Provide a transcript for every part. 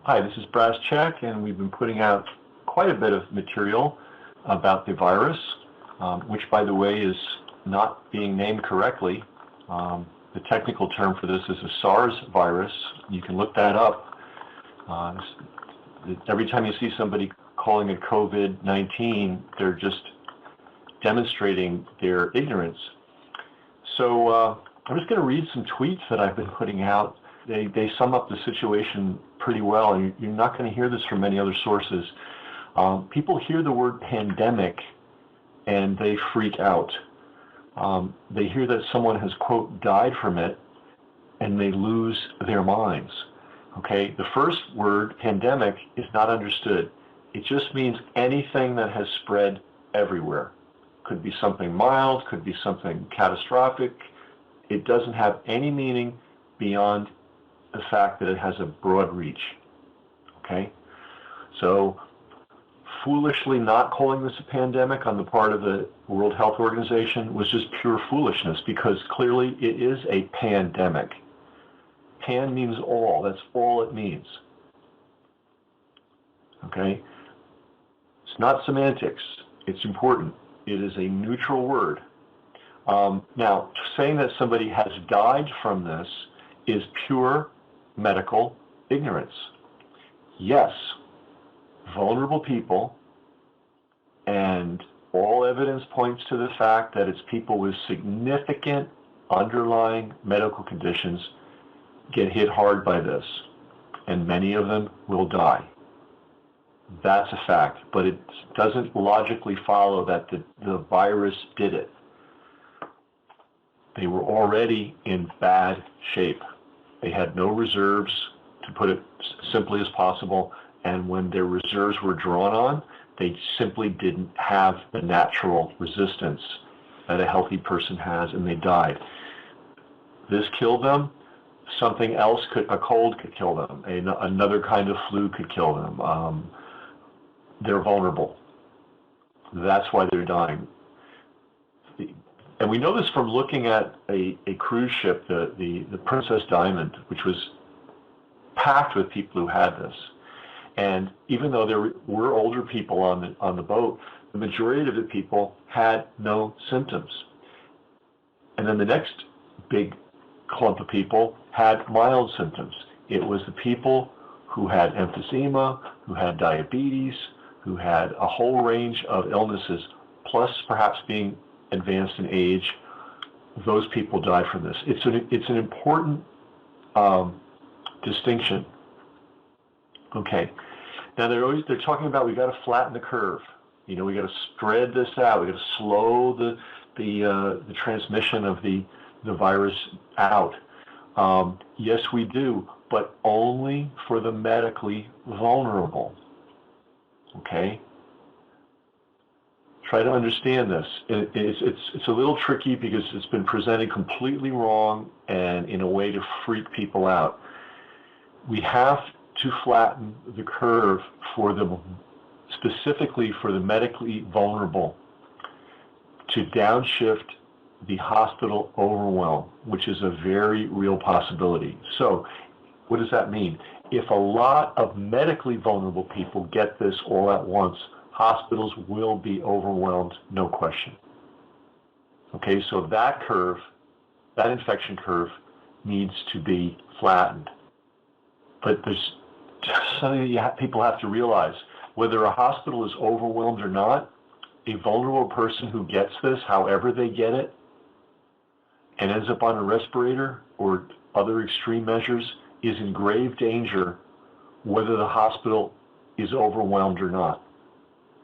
Hi, this is Brass Check, and we've been putting out quite a bit of material about the virus, which, by the way, is not being named correctly. The technical term for this is a SARS virus. You can look that up. Every time you see somebody calling it COVID-19, they're just demonstrating their ignorance. So I'm just going to read some tweets that I've been putting out. They sum up the situation pretty well, and you're not going to hear this from many other sources. People hear the word pandemic and they freak out. They hear that someone has, quote, died from it, and they lose their minds. Okay, the first word, pandemic, is not understood. It just means anything that has spread everywhere. Could be something mild, could be something catastrophic. It doesn't have any meaning beyond the fact that it has a broad reach. Okay, so foolishly not calling this a pandemic on the part of the World Health Organization was just pure foolishness, because clearly it is a pandemic. Pan means all. That's all it means. Okay? It's not semantics. It's important. It is a neutral word. Now, saying that somebody has died from this is pure medical ignorance. Yes, vulnerable people, and all evidence points to the fact that it's people with significant underlying medical conditions get hit hard by this, and many of them will die. That's a fact, but it doesn't logically follow that the virus did it. They were already in bad shape. They had no reserves, to put it simply as possible, and when their reserves were drawn on, they simply didn't have the natural resistance that a healthy person has, and they died. This killed them. Something else a cold could kill them. Another kind of flu could kill them. They're vulnerable. That's why they're dying. And we know this from looking at a cruise ship, the Princess Diamond, which was packed with people who had this. And even though there were older people on the boat, the majority of the people had no symptoms. And then the next big clump of people had mild symptoms. It was the people who had emphysema, who had diabetes, who had a whole range of illnesses, plus perhaps being advanced in age. Those people died from this. It's an important distinction. Okay. Now they're talking about we got to flatten the curve. We got to spread this out. We got to slow the transmission of the virus out. Yes, we do, but only for the medically vulnerable. Okay. Try to understand this. It's a little tricky because it's been presented completely wrong and in a way to freak people out. We have to flatten the curve specifically for the medically vulnerable, to downshift the hospital overwhelm, which is a very real possibility. So what does that mean? If a lot of medically vulnerable people get this all at once, hospitals will be overwhelmed, no question. Okay, so that curve, that infection curve, needs to be flattened. But there's something that people have to realize. Whether a hospital is overwhelmed or not, a vulnerable person who gets this, however they get it, and ends up on a respirator or other extreme measures, is in grave danger whether the hospital is overwhelmed or not.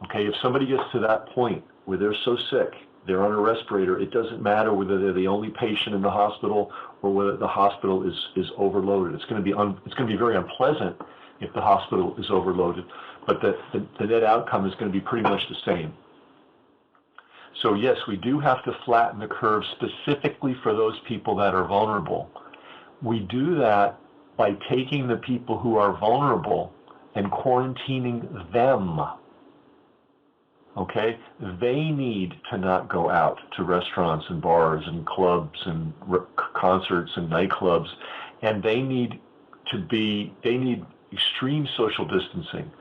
Okay, if somebody gets to that point where they're so sick, they're on a respirator, it doesn't matter whether they're the only patient in the hospital or whether the hospital is overloaded. It's going to be very unpleasant if the hospital is overloaded, but the net outcome is going to be pretty much the same. So yes, we do have to flatten the curve specifically for those people that are vulnerable. We do that by taking the people who are vulnerable and quarantining them. Okay? They need to not go out to restaurants and bars and clubs and concerts and nightclubs, and they need extreme social distancing.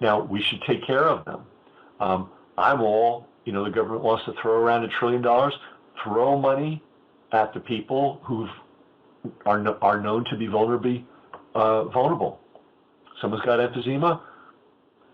Now, we should take care of them. I'm all, the government wants to throw around $1 trillion, throw money at the people who are known to be vulnerable. Someone's got emphysema,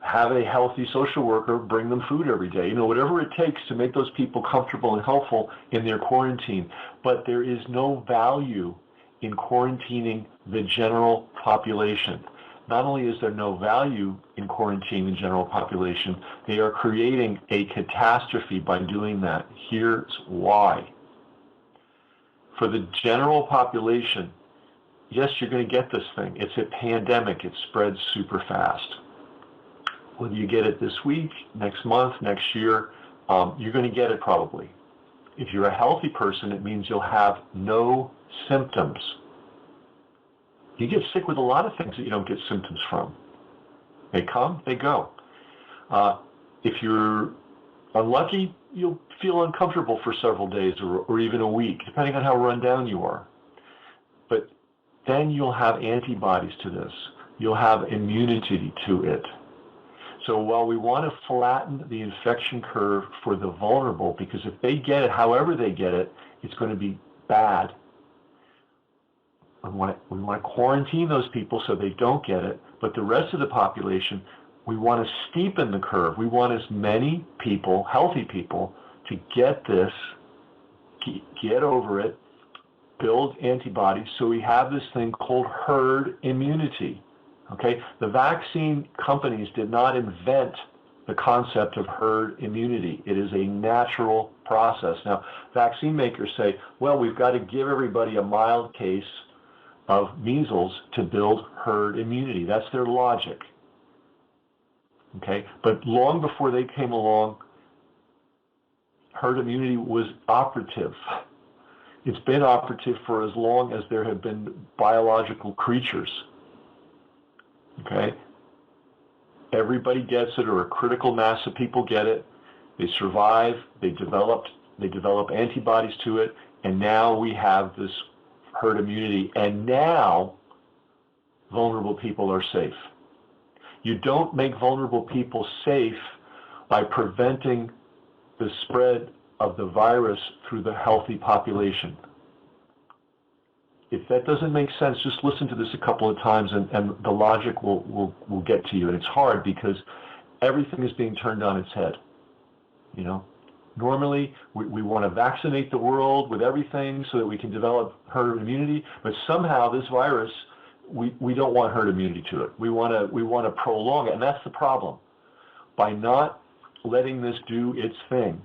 have a healthy social worker bring them food every day. Whatever it takes to make those people comfortable and helpful in their quarantine. But there is no value in quarantining the general population. Not only is there no value in quarantining the general population, they are creating a catastrophe by doing that. Here's why. For the general population, yes, you're going to get this thing. It's a pandemic. It spreads super fast. Whether you get it this week, next month, next year, you're going to get it probably. If you're a healthy person, it means you'll have no symptoms. You get sick with a lot of things that you don't get symptoms from. They come, they go. If you're unlucky, you'll feel uncomfortable for several days or even a week, depending on how run down you are. But then you'll have antibodies to this. You'll have immunity to it. So while we want to flatten the infection curve for the vulnerable, because if they get it, however they get it, it's going to be bad. We want to quarantine those people so they don't get it, but the rest of the population, we want to steepen the curve. We want as many people, healthy people, to get this, get over it, build antibodies, so we have this thing called herd immunity. Okay? The vaccine companies did not invent the concept of herd immunity. It is a natural process. Now, vaccine makers say, well, we've got to give everybody a mild case of measles to build herd immunity. That's their logic. Okay? But long before they came along, herd immunity was operative. It's been operative for as long as there have been biological creatures. Okay? Everybody gets it, or a critical mass of people get it. They survive, they develop antibodies to it, and now we have this herd immunity, and now vulnerable people are safe. You don't make vulnerable people safe by preventing the spread of the virus through the healthy population. If that doesn't make sense, just listen to this a couple of times and the logic will get to you. And it's hard because everything is being turned on its head. Normally, we want to vaccinate the world with everything so that we can develop herd immunity, but somehow this virus, we don't want herd immunity to it. We want to prolong it, and that's the problem. By not letting this do its thing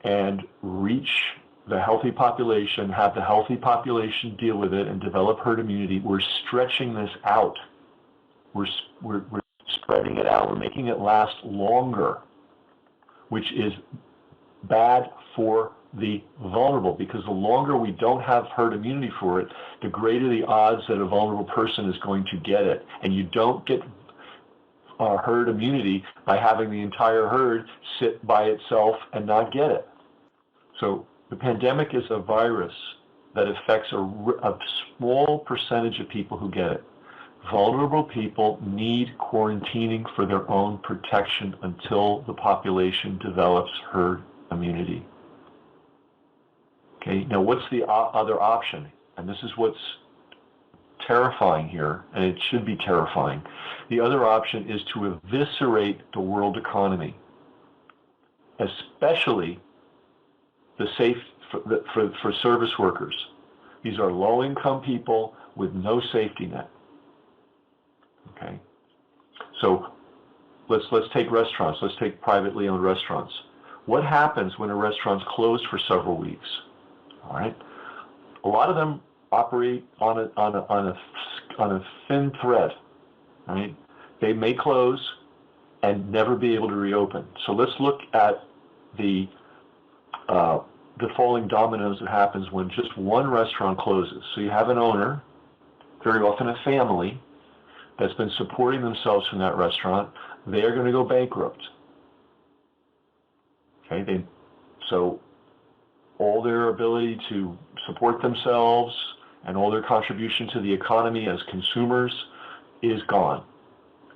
and reach the healthy population, have the healthy population deal with it and develop herd immunity, we're stretching this out. We're spreading it out. We're making it last longer, which is bad for the vulnerable, because the longer we don't have herd immunity for it, the greater the odds that a vulnerable person is going to get it. And you don't get herd immunity by having the entire herd sit by itself and not get it. So the pandemic is a virus that affects a small percentage of people who get it. Vulnerable people need quarantining for their own protection until the population develops herd immunity. Okay, now what's the other option? And this is what's terrifying here, and it should be terrifying. The other option is to eviscerate the world economy, especially the safe for service workers. These are low-income people with no safety net. Okay, so let's take restaurants. Let's take privately owned restaurants. What happens when a restaurant's closed for several weeks? All right, a lot of them operate on a thin thread. Right, they may close and never be able to reopen. So let's look at the falling dominoes that happens when just one restaurant closes. So you have an owner, very often a family, that's been supporting themselves from that restaurant. They are going to go bankrupt. Okay, so all their ability to support themselves and all their contribution to the economy as consumers is gone,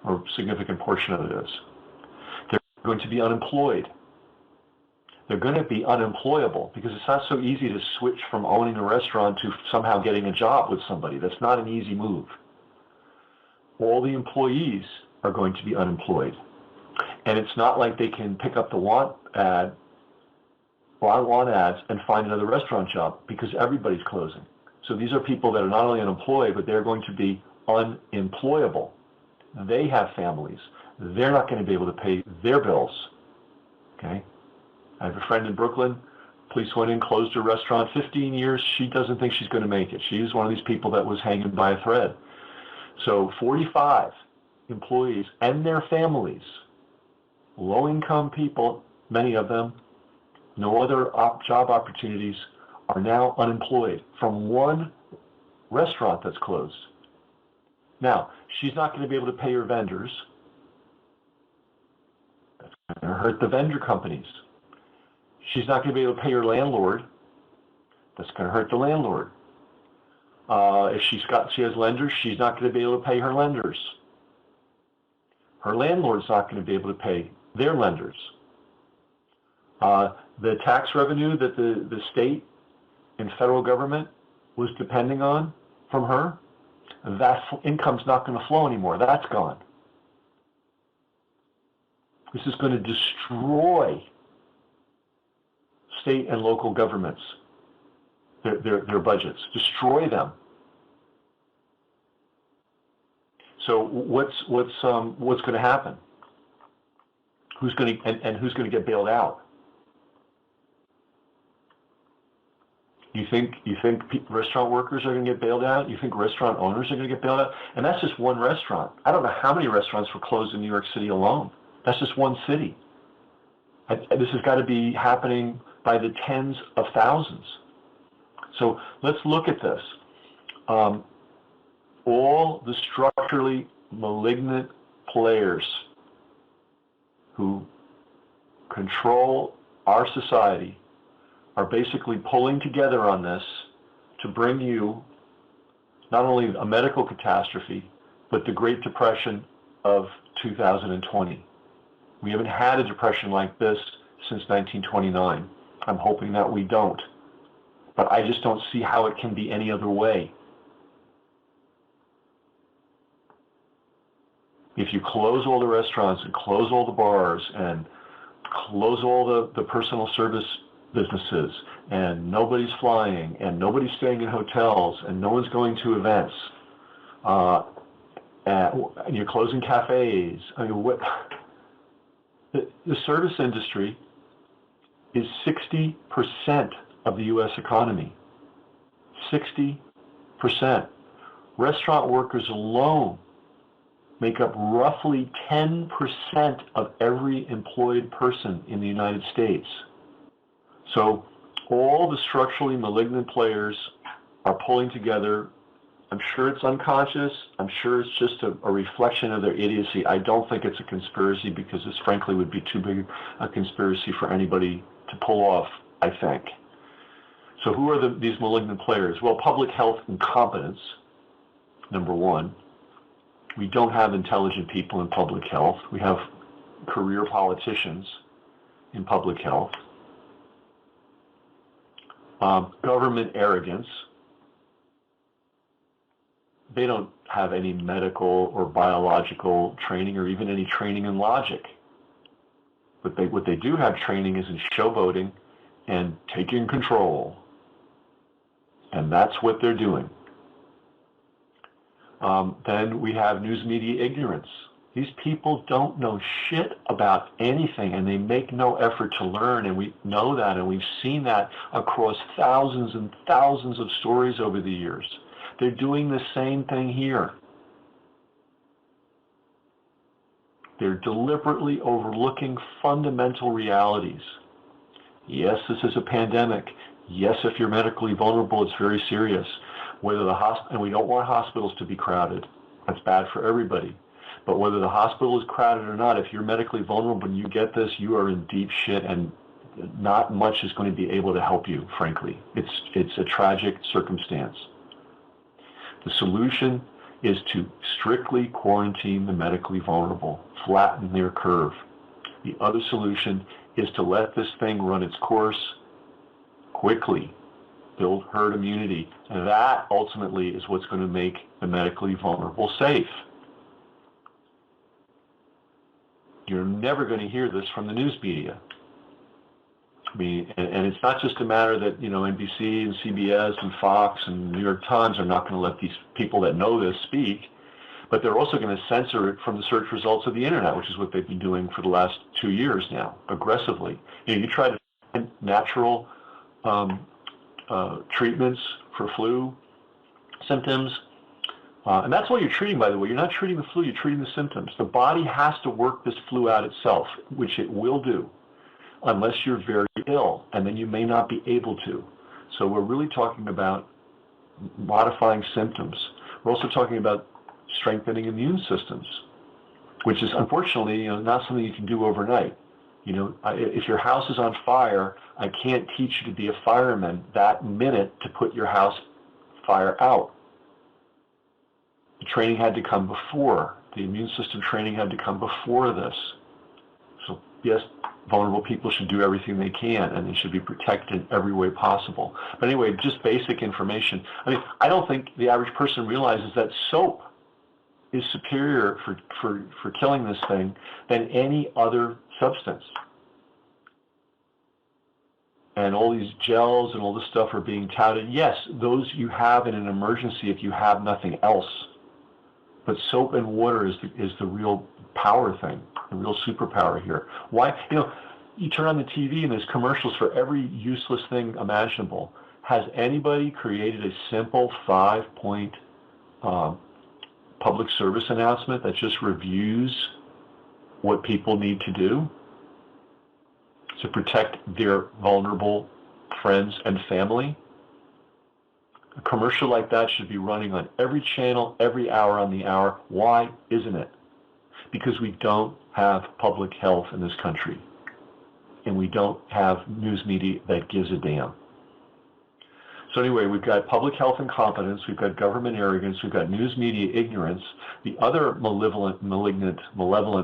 or a significant portion of it is. They're going to be unemployed. They're going to be unemployable because it's not so easy to switch from owning a restaurant to somehow getting a job with somebody. That's not an easy move. All the employees are going to be unemployed. And it's not like they can pick up the want ads and find another restaurant job because everybody's closing. So these are people that are not only unemployed, but they're going to be unemployable. They have families. They're not going to be able to pay their bills. Okay? I have a friend in Brooklyn. Police went in, closed her restaurant. 15 years, she doesn't think she's going to make it. She's one of these people that was hanging by a thread. So 45 employees and their families, low-income people, many of them, no other job opportunities, are now unemployed from one restaurant that's closed. Now, she's not going to be able to pay her vendors. That's going to hurt the vendor companies. She's not going to be able to pay her landlord. That's going to hurt the landlord. If she has lenders, she's not going to be able to pay her lenders. Her landlord's not going to be able to pay their lenders. The tax revenue that the state and federal government was depending on from her, that income's not going to flow anymore. That's gone. This is going to destroy state and local governments, their budgets, destroy them. So what's going to happen? Who's going to get bailed out? You think restaurant workers are going to get bailed out? You think restaurant owners are going to get bailed out? And that's just one restaurant. I don't know how many restaurants were closed in New York City alone. That's just one city. This has got to be happening by the tens of thousands. So let's look at this. All the structurally malignant players who control our society are basically pulling together on this to bring you not only a medical catastrophe, but the Great Depression of 2020. We haven't had a depression like this since 1929. I'm hoping that we don't. But I just don't see how it can be any other way. If you close all the restaurants and close all the bars and close all the personal service businesses and nobody's flying and nobody's staying in hotels and no one's going to events and you're closing cafes, I mean, what? The service industry is 60% of the U.S. economy. 60%. Restaurant workers alone make up roughly 10% of every employed person in the United States. So all the structurally malignant players are pulling together. I'm sure it's unconscious. I'm sure it's just a reflection of their idiocy. I don't think it's a conspiracy because this, frankly, would be too big a conspiracy for anybody to pull off, I think. So who are these malignant players? Well, public health incompetence, number one. We don't have intelligent people in public health. We have career politicians in public health. Government arrogance. They don't have any medical or biological training or even any training in logic. But what they do have training is in showboating and taking control. And that's what they're doing. Then we have news media ignorance. These people don't know shit about anything, and they make no effort to learn, and we know that, and we've seen that across thousands and thousands of stories over the years. They're doing the same thing here. They're deliberately overlooking fundamental realities. Yes, this is a pandemic. Yes, if you're medically vulnerable, it's very serious. And we don't want hospitals to be crowded. That's bad for everybody. But whether the hospital is crowded or not, if you're medically vulnerable and you get this, you are in deep shit, and not much is going to be able to help you, frankly. It's a tragic circumstance. The solution is to strictly quarantine the medically vulnerable, flatten their curve. The other solution is to let this thing run its course quickly, build herd immunity. And that ultimately is what's going to make the medically vulnerable safe. You're never going to hear this from the news media. I mean, and it's not just a matter that, NBC and CBS and Fox and New York Times are not going to let these people that know this speak, but they're also going to censor it from the search results of the internet, which is what they've been doing for the last 2 years now, aggressively. You try to find natural treatments for flu symptoms, and that's what you're treating, by the way. You're not treating the flu, you're treating the symptoms. The body has to work this flu out itself, which it will do, unless you're very ill, and then you may not be able to. So we're really talking about modifying symptoms. We're also talking about strengthening immune systems, which is unfortunately not something you can do overnight. If your house is on fire, I can't teach you to be a fireman that minute to put your house fire out. The training had to come before. The immune system training had to come before this. So yes, vulnerable people should do everything they can, and they should be protected in every way possible. But anyway, just basic information. I don't think the average person realizes that soap is superior for killing this thing than any other substance. And all these gels and all this stuff are being touted. Yes, those you have in an emergency if you have nothing else. But soap and water is the real power thing, the real superpower here. Why? You turn on the TV and there's commercials for every useless thing imaginable. Has anybody created a simple 5-point public service announcement that just reviews what people need to do to protect their vulnerable friends and family? A commercial like that should be running on every channel, every hour on the hour. Why isn't it? Because we don't have public health in this country, and we don't have news media that gives a damn. So anyway, we've got public health incompetence, we've got government arrogance, we've got news media ignorance. The other malevolent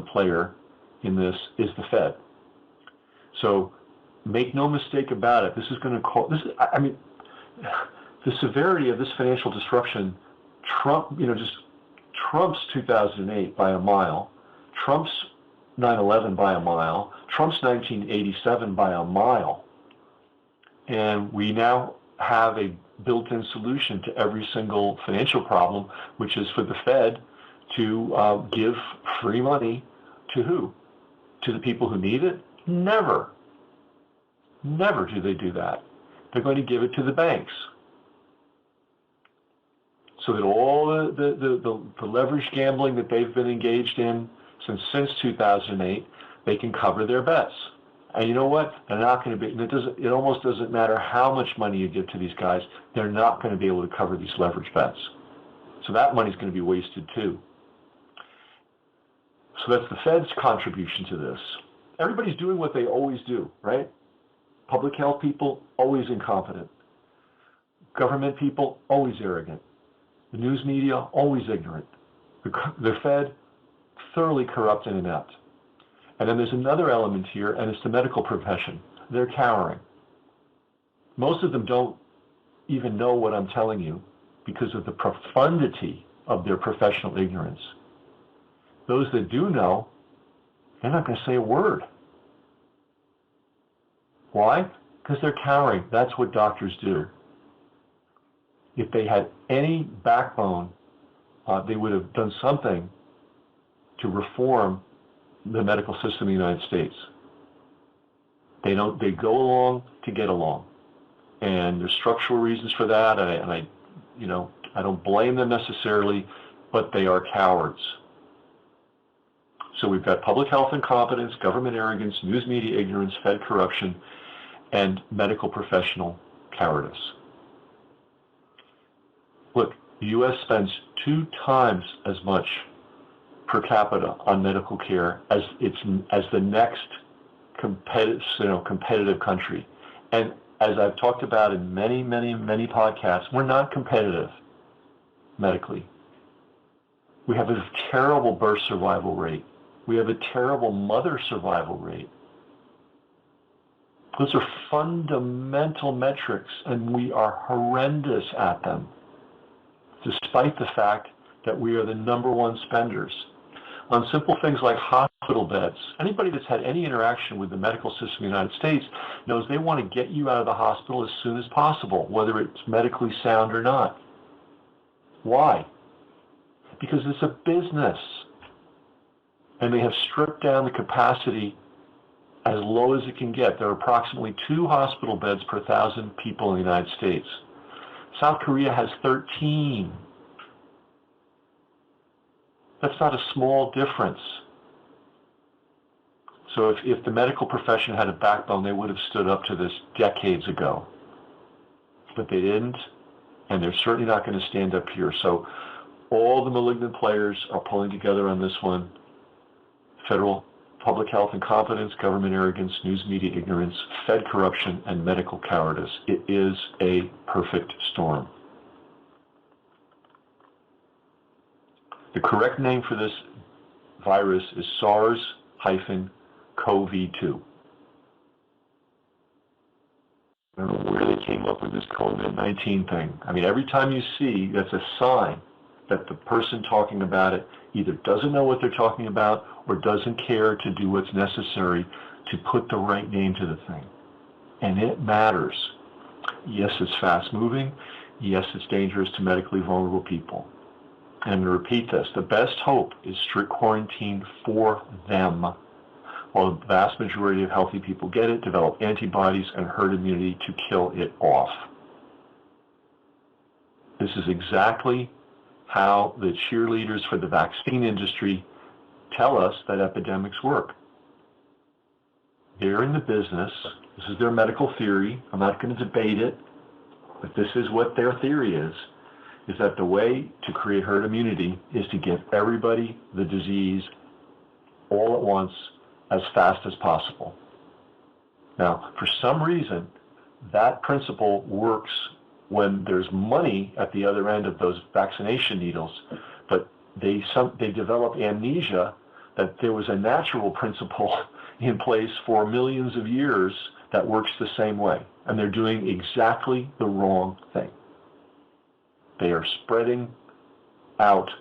player in this is the Fed. So make no mistake about it. This is going to call, the severity of this financial disruption, just trumps 2008 by a mile, trumps 9/11 by a mile, trumps 1987 by a mile. And we now have a built-in solution to every single financial problem, which is for the Fed to give free money to who? To the people who need it? Never. Never do they do that. They're going to give it to the banks. So that all the leverage gambling that they've been engaged in since 2008, they can cover their bets. And you know what? They're not going to be. It almost doesn't matter how much money you give to these guys. They're not going to be able to cover these leverage bets. So that money's going to be wasted too. So that's the Fed's contribution to this. Everybody's doing what they always do, right? Public health people, always incompetent. Government people, always arrogant. The news media, always ignorant. The Fed, thoroughly corrupt and inept. And then there's another element here, and it's the medical profession. They're cowering. Most of them don't even know what I'm telling you because of the profundity of their professional ignorance. Those that do know, they're not going to say a word. Why? Because they're cowering. That's what doctors do. If they had any backbone, they would have done something to reform the medical system in the United States. They go along to get along. And there's structural reasons for that, and I don't blame them necessarily, but they are cowards. So we've got public health incompetence, government arrogance, news media ignorance, Fed corruption, and medical professional cowardice. Look, the U.S. spends 2 times as much per capita on medical care as the next competitive country. And as I've talked about in many, many, many podcasts, we're not competitive medically. We have a terrible birth survival rate. We have a terrible mother survival rate. Those are fundamental metrics, and we are horrendous at them, despite the fact that we are the #1 spenders. On simple things like hospital beds, anybody that's had any interaction with the medical system in the United States knows they want to get you out of the hospital as soon as possible, whether it's medically sound or not. Why? Because it's a business, and they have stripped down the capacity as low as it can get. There are approximately 2 hospital beds per 1,000 people in the United States. South Korea has 13. That's not a small difference. So if the medical profession had a backbone, they would have stood up to this decades ago. But they didn't, and they're certainly not going to stand up here. So all the malignant players are pulling together on this one. Federal public health incompetence, government arrogance, news media ignorance, Fed corruption, and medical cowardice. It is a perfect storm. The correct name for this virus is SARS-CoV-2. I don't know where they came up with this COVID-19 thing. I mean, every time you see, that's a sign that the person talking about it either doesn't know what they're talking about or doesn't care to do what's necessary to put the right name to the thing. And it matters. Yes, it's fast-moving. Yes, it's dangerous to medically vulnerable people. And I'm going to repeat this. The best hope is strict quarantine for them, while the vast majority of healthy people get it, develop antibodies, and herd immunity to kill it off. This is exactly how the cheerleaders for the vaccine industry tell us that epidemics work. They're in the business. This is their medical theory. I'm not going to debate it, but this is what their theory is that the way to create herd immunity is to give everybody the disease all at once as fast as possible. Now, for some reason, that principle works when there's money at the other end of those vaccination needles, but they develop amnesia that there was a natural principle in place for millions of years that works the same way, and they're doing exactly the wrong thing. They are spreading out,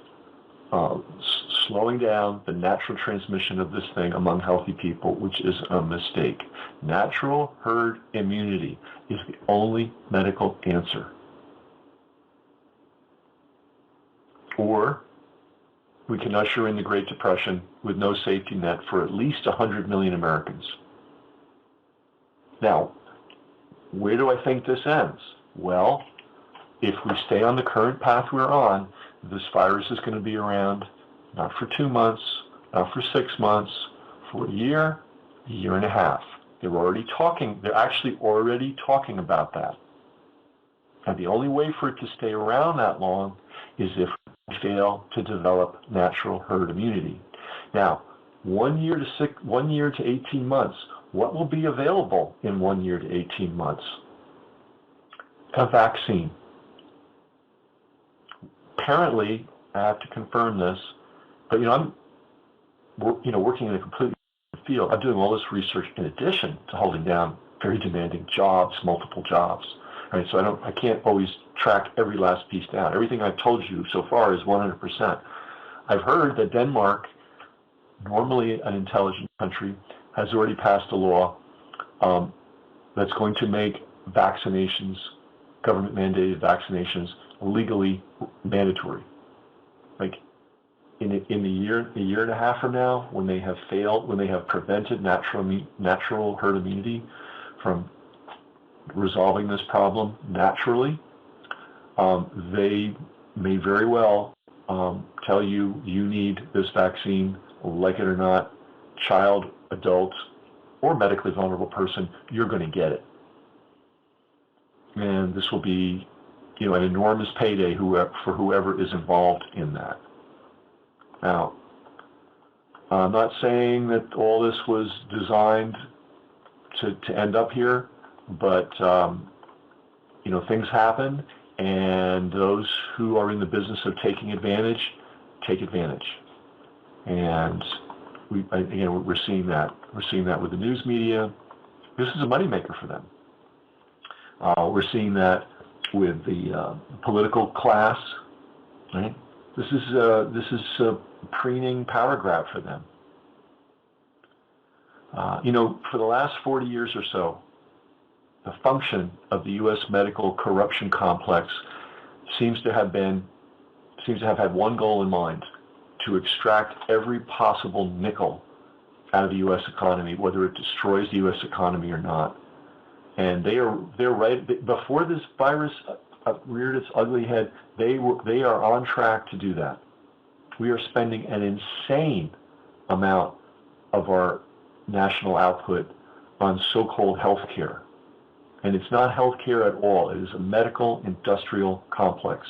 slowing down the natural transmission of this thing among healthy people, which is a mistake. Natural herd immunity is the only medical answer. Or we can usher in the Great Depression with no safety net for at least 100 million Americans. Now, where do I think this ends? Well, if we stay on the current path we're on, this virus is going to be around not for 2 months, not for 6 months, for a year and a half. They're actually already talking about that. And the only way for it to stay around that long is if we fail to develop natural herd immunity. Now, 1 year to 18 months, what will be available in 1 year to 18 months? A vaccine. Apparently, I have to confirm this, but I'm working in a completely different field. I'm doing all this research in addition to holding down very demanding jobs, multiple jobs. Right? So I can't always track every last piece down. Everything I've told you so far is 100%. I've heard that Denmark, normally an intelligent country, has already passed a law that's going to make vaccinations, government-mandated vaccinations, legally mandatory. Like in a year and a half from now, when they have prevented natural herd immunity from resolving this problem naturally, they may very well tell you need this vaccine, like it or not, child, adult, or medically vulnerable person, you're going to get it. And this will be an enormous payday for whoever is involved in that. Now, I'm not saying that all this was designed to end up here, but things happen, and those who are in the business of taking advantage take advantage. And we're seeing that. We're seeing that with the news media. This is a moneymaker for them. We're seeing that with the political class. Right? This is a preening power grab for them. For the last 40 years or so, the function of the U.S. medical corruption complex seems to have had one goal in mind: to extract every possible nickel out of the U.S. economy, whether it destroys the U.S. economy or not. And they're right. Before this virus reared its ugly head, they are on track to do that. We are spending an insane amount of our national output on so-called health care. And it's not health care at all. It is a medical industrial complex.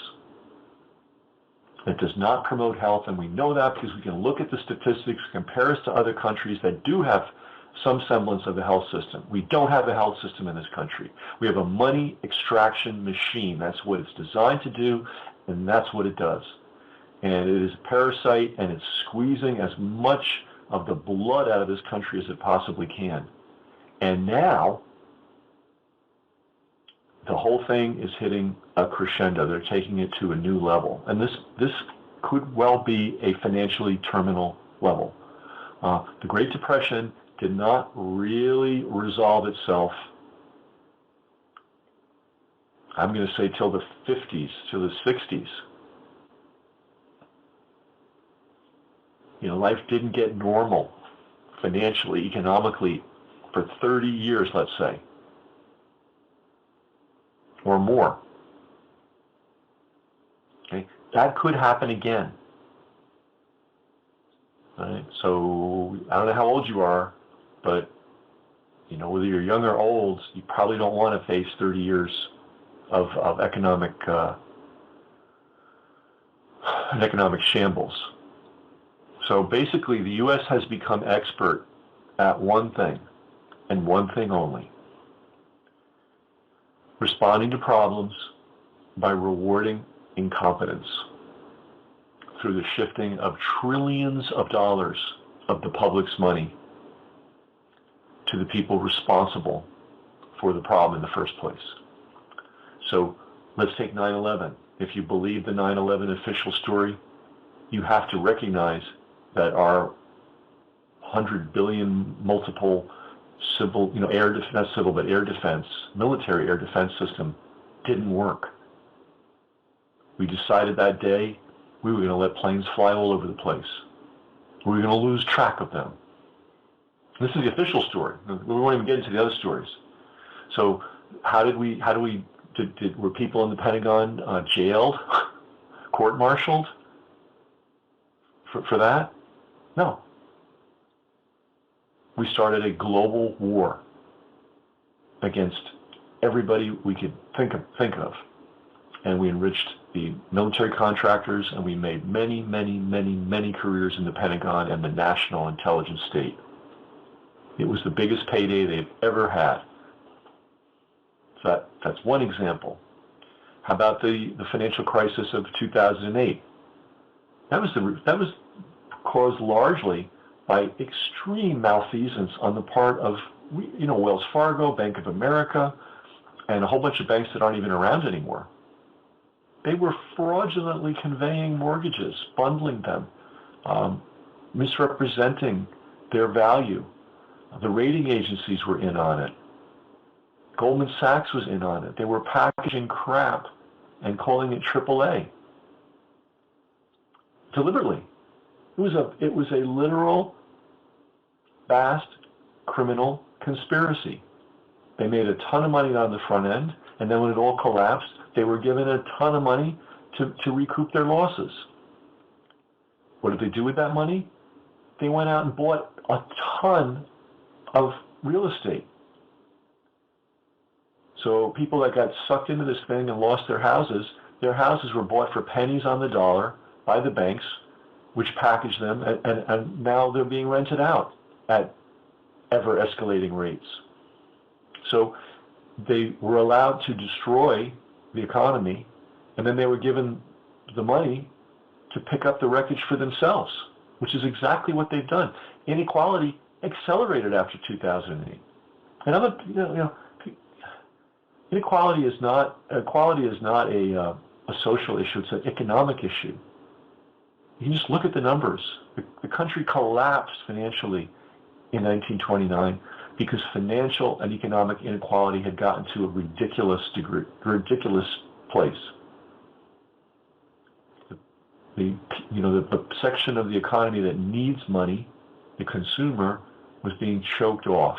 It does not promote health, and we know that because we can look at the statistics, compare us to other countries that do have some semblance of a health system. We don't have a health system in this country. We have a money extraction machine. That's what it's designed to do, and that's what it does. And it is a parasite, and it's squeezing as much of the blood out of this country as it possibly can. And now, the whole thing is hitting a crescendo. They're taking it to a new level. And this could well be a financially terminal level. The Great Depression did not really resolve itself, I'm going to say, till the 50s, till the 60s. Life didn't get normal financially, economically, for 30 years, let's say, or more. Okay? That could happen again. All right? So I don't know how old you are, but whether you're young or old, you probably don't want to face 30 years of economic shambles. So basically, the U.S. has become expert at one thing, and one thing only: responding to problems by rewarding incompetence through the shifting of trillions of dollars of the public's money to the people responsible for the problem in the first place. So let's take 9/11. If you believe the 9/11 official story, you have to recognize that our 100 billion multiple civil, air defense, not civil, but air defense, military air defense system didn't work. We decided that day we were going to let planes fly all over the place. We were going to lose track of them. This is the official story. We won't even get into the other stories. So were people in the Pentagon jailed, court-martialed for that? No. We started a global war against everybody we could think of. And we enriched the military contractors, and we made many, many, many, many careers in the Pentagon and the national intelligence state. It was the biggest payday they've ever had. So that's one example. How about the financial crisis of 2008? That was caused largely by extreme malfeasance on the part of Wells Fargo, Bank of America, and a whole bunch of banks that aren't even around anymore. They were fraudulently conveying mortgages, bundling them, misrepresenting their value. The rating agencies were in on it. Goldman Sachs was in on it. They were packaging crap and calling it AAA. Deliberately. It was a literal, vast criminal conspiracy. They made a ton of money on the front end, and then when it all collapsed, they were given a ton of money to recoup their losses. What did they do with that money? They went out and bought a ton of real estate. So people that got sucked into this thing and lost their houses were bought for pennies on the dollar by the banks, which packaged them, and now they're being rented out at ever-escalating rates. So they were allowed to destroy the economy, and then they were given the money to pick up the wreckage for themselves, which is exactly what they've done. Inequality accelerated after 2008. And inequality is not a social issue; it's an economic issue. You can just look at the numbers. The country collapsed financially in 1929 because financial and economic inequality had gotten to a ridiculous place. The section of the economy that needs money, the consumer, was being choked off.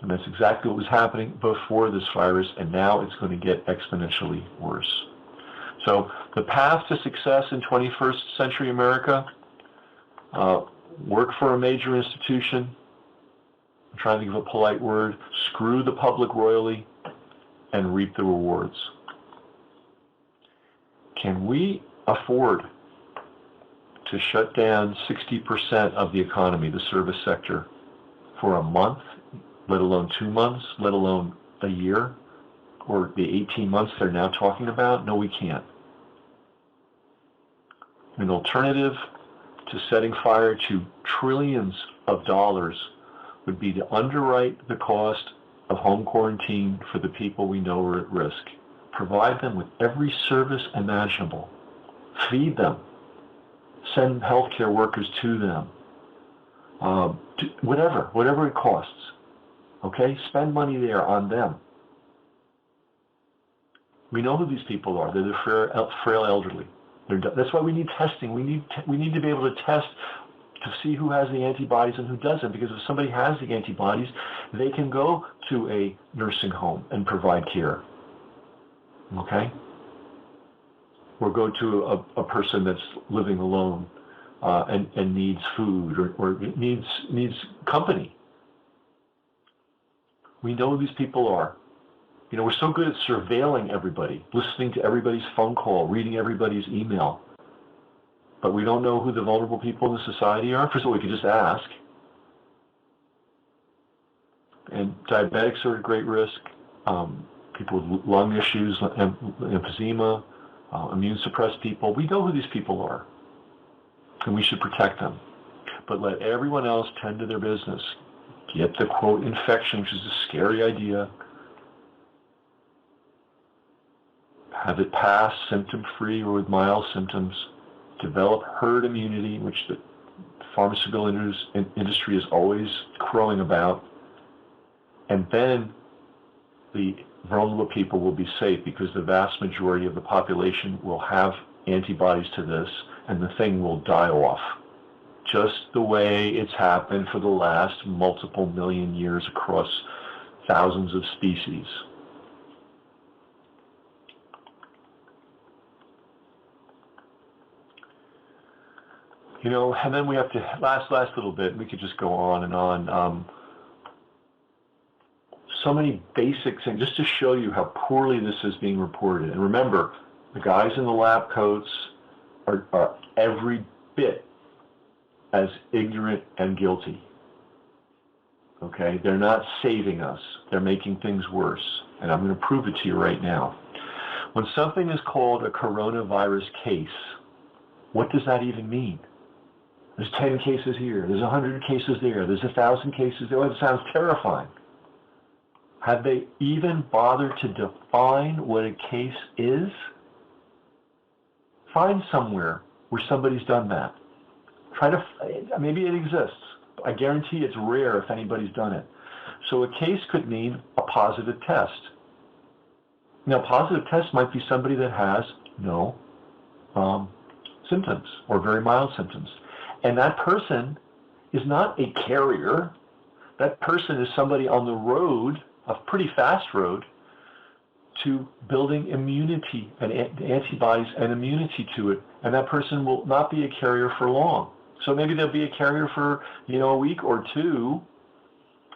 And that's exactly what was happening before this virus, and now it's going to get exponentially worse. So the path to success in 21st century America, work for a major institution, I'm trying to give a polite word, screw the public royally, and reap the rewards. Can we afford to shut down 60% of the economy, the service sector, for a month, let alone 2 months, let alone a year, or the 18 months they're now talking about? No, we can't. An alternative to setting fire to trillions of dollars would be to underwrite the cost of home quarantine for the people we know are at risk. Provide them with every service imaginable. Feed them. Send healthcare workers to them. Whatever it costs. Okay? Spend money there on them. We know who these people are. They're the frail elderly. That's why we need testing. We need to be able to test to see who has the antibodies and who doesn't, because if somebody has the antibodies, they can go to a nursing home and provide care. Okay? Or go to a person that's living alone and needs food or needs company. We know who these people are. We're so good at surveilling everybody, listening to everybody's phone call, reading everybody's email. But we don't know who the vulnerable people in the society are. First of all, we could just ask. And diabetics are at great risk. People with lung issues, emphysema, immune-suppressed people. We know who these people are. And we should protect them. But let everyone else tend to their business. Get the, quote, infection, which is a scary idea. Have it pass symptom-free or with mild symptoms. Develop herd immunity, which the pharmaceutical industry is always crowing about. And then the vulnerable people will be safe because the vast majority of the population will have antibodies to this, and the thing will die off. Just the way it's happened for the last multiple million years across thousands of species. And then we have to, last little bit, we could just go on and on. So many basic things, just to show you how poorly this is being reported. And remember, the guys in the lab coats are every bit as ignorant and guilty. Okay? They're not saving us. They're making things worse. And I'm going to prove it to you right now. When something is called a coronavirus case, what does that even mean? There's 10 cases here. There's 100 cases there. There's 1,000 cases there. It sounds terrifying. Have they even bothered to define what a case is? Find somewhere where somebody's done that. Maybe it exists. I guarantee it's rare if anybody's done it. So a case could mean a positive test. Now, a positive test might be somebody that has no symptoms or very mild symptoms. And that person is not a carrier. That person is somebody on the road, a pretty fast road, to building immunity and antibodies and immunity to it. And that person will not be a carrier for long. So maybe they'll be a carrier for, a week or two,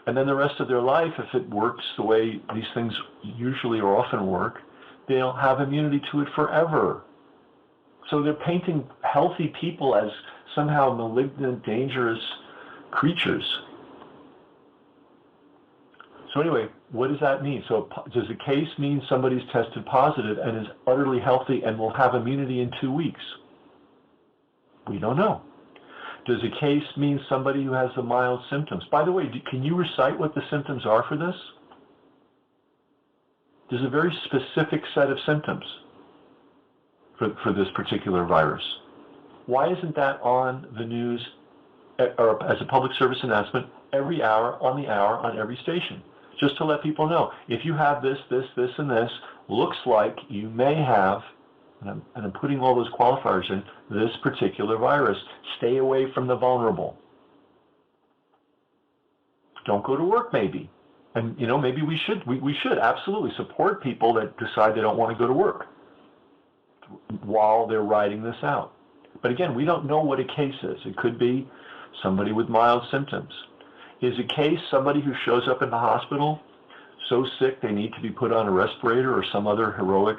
and then the rest of their life, if it works the way these things usually or often work, they'll have immunity to it forever. So they're painting healthy people as somehow malignant, dangerous creatures. So anyway, what does that mean? So does a case mean somebody's tested positive and is utterly healthy and will have immunity in 2 weeks? We don't know. Does a case mean somebody who has the mild symptoms? By the way, can you recite what the symptoms are for this? There's a very specific set of symptoms for this particular virus. Why isn't that on the news or as a public service announcement every hour on every station? Just to let people know, if you have this, and this, looks like you may have, and I'm putting all those qualifiers in, this particular virus. Stay away from the vulnerable. Don't go to work maybe. And maybe we should absolutely support people that decide they don't want to go to work while they're riding this out. But again, we don't know what a case is. It could be somebody with mild symptoms. Is a case somebody who shows up in the hospital so sick they need to be put on a respirator or some other heroic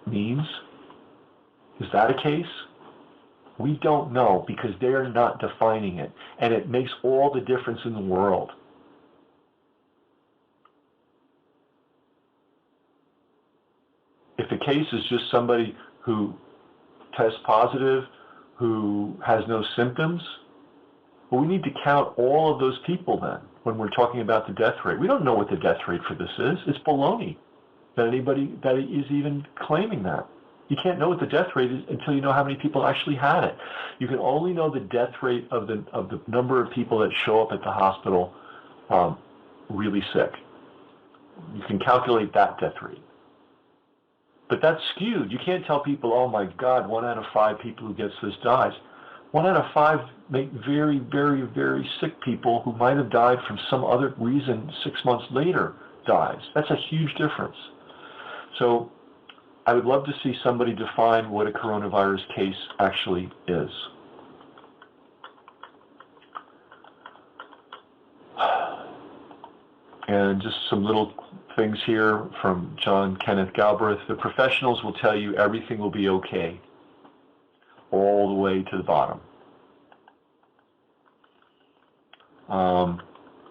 means? Is that a case? We don't know because they're not defining it. And it makes all the difference in the world. If a case is just somebody who tests positive, who has no symptoms, well, we need to count all of those people then when we're talking about the death rate. We don't know what the death rate for this is. It's baloney that anybody that is even claiming that. You can't know what the death rate is until you know how many people actually had it. You can only know the death rate of the number of people that show up at the hospital really sick. You can calculate that death rate. But that's skewed. You can't tell people, oh my God, 1 out of 5 people who gets this dies. 1 out of 5 make very, very, very sick people who might have died from some other reason 6 months later dies. That's a huge difference. So I would love to see somebody define what a coronavirus case actually is. And just some little things here from John Kenneth Galbraith. The professionals will tell you everything will be okay, all the way to the bottom.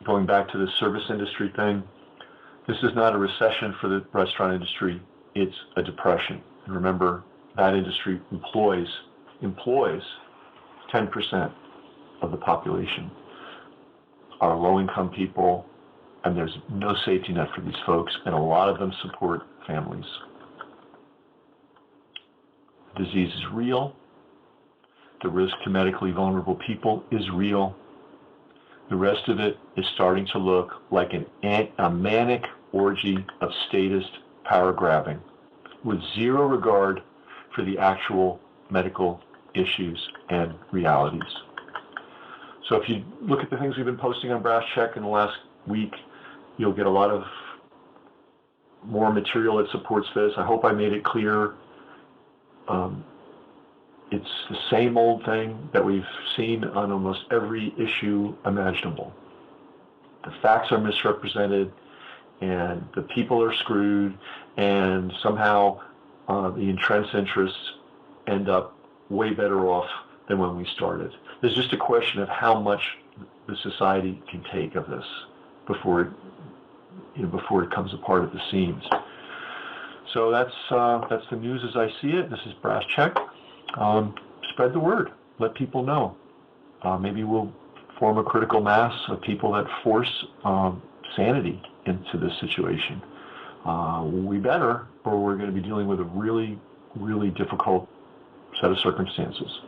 Going back to the service industry thing, this is not a recession for the restaurant industry, it's a depression. And remember, that industry employs 10% of the population. Our low-income people, and there's no safety net for these folks, and a lot of them support families. The disease is real. The risk to medically vulnerable people is real. The rest of it is starting to look like a manic orgy of statist power grabbing with zero regard for the actual medical issues and realities. So if you look at the things we've been posting on Brass Check in the last week, you'll get a lot of more material that supports this. I hope I made it clear. It's the same old thing that we've seen on almost every issue imaginable. The facts are misrepresented, and the people are screwed, and somehow the entrenched interests end up way better off than when we started. There's just a question of how much the society can take of this before it comes apart at the seams. So that's the news as I see it. This is Brass Check. Spread the word. Let people know. Maybe we'll form a critical mass of people that force sanity into this situation. We better, or we're going to be dealing with a really, really difficult set of circumstances.